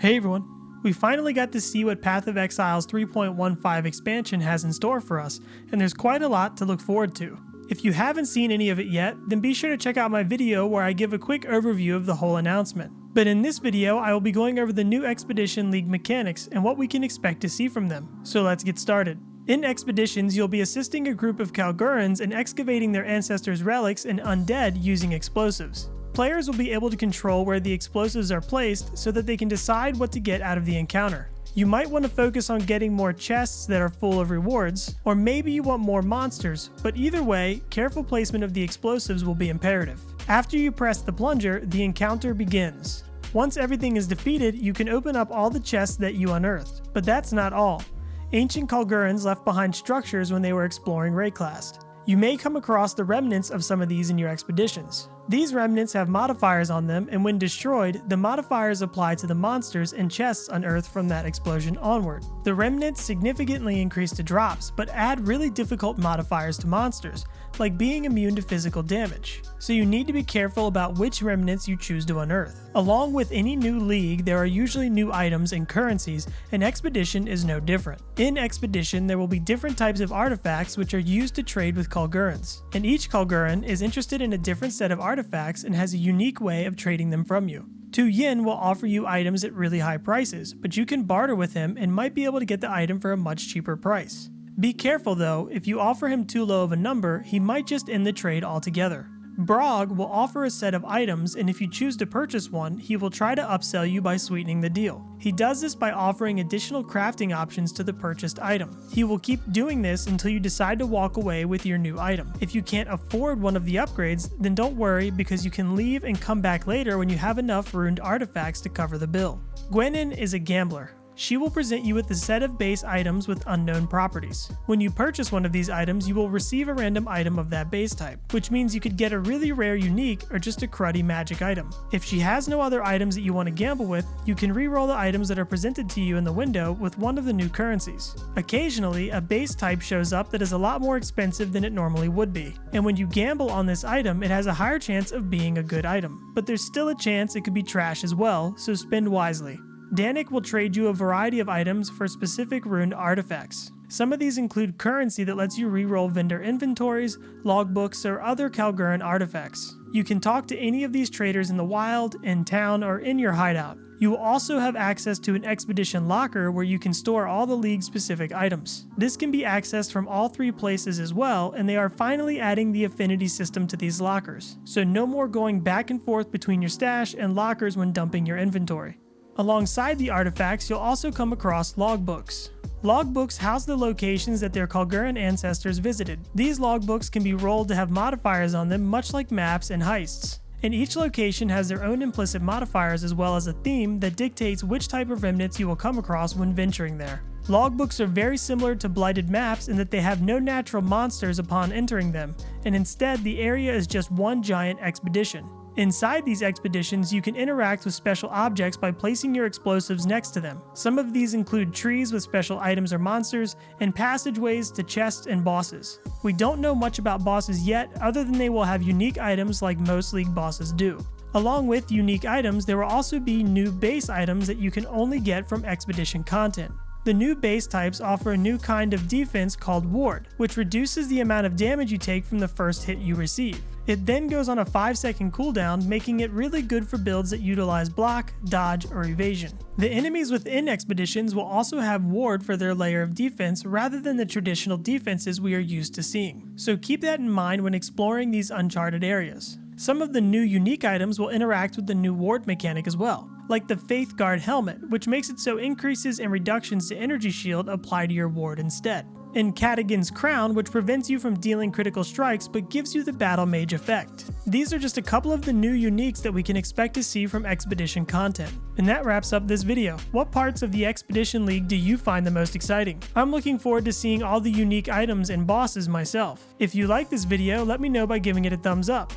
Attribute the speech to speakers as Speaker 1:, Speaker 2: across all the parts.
Speaker 1: Hey everyone, we finally got to see what Path of Exile's 3.15 expansion has in store for us, and there's quite a lot to look forward to. If you haven't seen any of it yet, then be sure to check out my video where I give a quick overview of the whole announcement. But in this video, I will be going over the new Expedition League mechanics and what we can expect to see from them. So let's get started. In Expeditions, you'll be assisting a group of Kulguurans in excavating their ancestors' relics and undead using explosives. Players will be able to control where the explosives are placed so that they can decide what to get out of the encounter. You might want to focus on getting more chests that are full of rewards, or maybe you want more monsters, but either way, careful placement of the explosives will be imperative. After you press the plunger, the encounter begins. Once everything is defeated, you can open up all the chests that you unearthed, but that's not all. Ancient Kulguurans left behind structures when they were exploring Rayclast. You may come across the remnants of some of these in your expeditions. These remnants have modifiers on them, and when destroyed, the modifiers apply to the monsters and chests unearthed from that explosion onward. The remnants significantly increase the drops, but add really difficult modifiers to monsters, like being immune to physical damage. So you need to be careful about which remnants you choose to unearth. Along with any new league, there are usually new items and currencies, and Expedition is no different. In Expedition, there will be different types of artifacts which are used to trade with Kulguurans, and each Kulguuran is interested in a different set of artifacts and has a unique way of trading them from you. 2 Yin will offer you items at really high prices, but you can barter with him and might be able to get the item for a much cheaper price. Be careful though, if you offer him too low of a number, he might just end the trade altogether. Brog will offer a set of items, and if you choose to purchase one, he will try to upsell you by sweetening the deal. He does this by offering additional crafting options to the purchased item. He will keep doing this until you decide to walk away with your new item. If you can't afford one of the upgrades, then don't worry because you can leave and come back later when you have enough ruined artifacts to cover the bill. Gwenin is a gambler. She will present you with a set of base items with unknown properties. When you purchase one of these items, you will receive a random item of that base type, which means you could get a really rare unique or just a cruddy magic item. If she has no other items that you want to gamble with, you can reroll the items that are presented to you in the window with one of the new currencies. Occasionally, a base type shows up that is a lot more expensive than it normally would be, and when you gamble on this item, it has a higher chance of being a good item. But there's still a chance it could be trash as well, so spend wisely. Danik will trade you a variety of items for specific ruined artifacts. Some of these include currency that lets you reroll vendor inventories, logbooks, or other Kulguuran artifacts. You can talk to any of these traders in the wild, in town, or in your hideout. You will also have access to an expedition locker where you can store all the league specific items. This can be accessed from all 3 places as well, and they are finally adding the affinity system to these lockers. So no more going back and forth between your stash and lockers when dumping your inventory. Alongside the artifacts, you'll also come across logbooks. Logbooks house the locations that their Kulguuran ancestors visited. These logbooks can be rolled to have modifiers on them, much like maps and heists. And each location has their own implicit modifiers as well as a theme that dictates which type of remnants you will come across when venturing there. Logbooks are very similar to blighted maps in that they have no natural monsters upon entering them, and instead the area is just one giant expedition. Inside these expeditions, you can interact with special objects by placing your explosives next to them. Some of these include trees with special items or monsters, and passageways to chests and bosses. We don't know much about bosses yet, other than they will have unique items like most League bosses do. Along with unique items, there will also be new base items that you can only get from expedition content. The new base types offer a new kind of defense called Ward, which reduces the amount of damage you take from the first hit you receive. It then goes on a 5-second cooldown, making it really good for builds that utilize block, dodge, or evasion. The enemies within expeditions will also have Ward for their layer of defense rather than the traditional defenses we are used to seeing. So keep that in mind when exploring these uncharted areas. Some of the new unique items will interact with the new Ward mechanic as well, like the Faith Guard helmet, which makes it so increases and reductions to energy shield apply to your ward instead. And Cadigan's Crown, which prevents you from dealing critical strikes but gives you the Battle Mage effect. These are just a couple of the new uniques that we can expect to see from Expedition content. And that wraps up this video. What parts of the Expedition League do you find the most exciting? I'm looking forward to seeing all the unique items and bosses myself. If you like this video, let me know by giving it a thumbs up.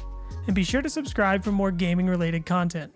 Speaker 1: And be sure to subscribe for more gaming related content.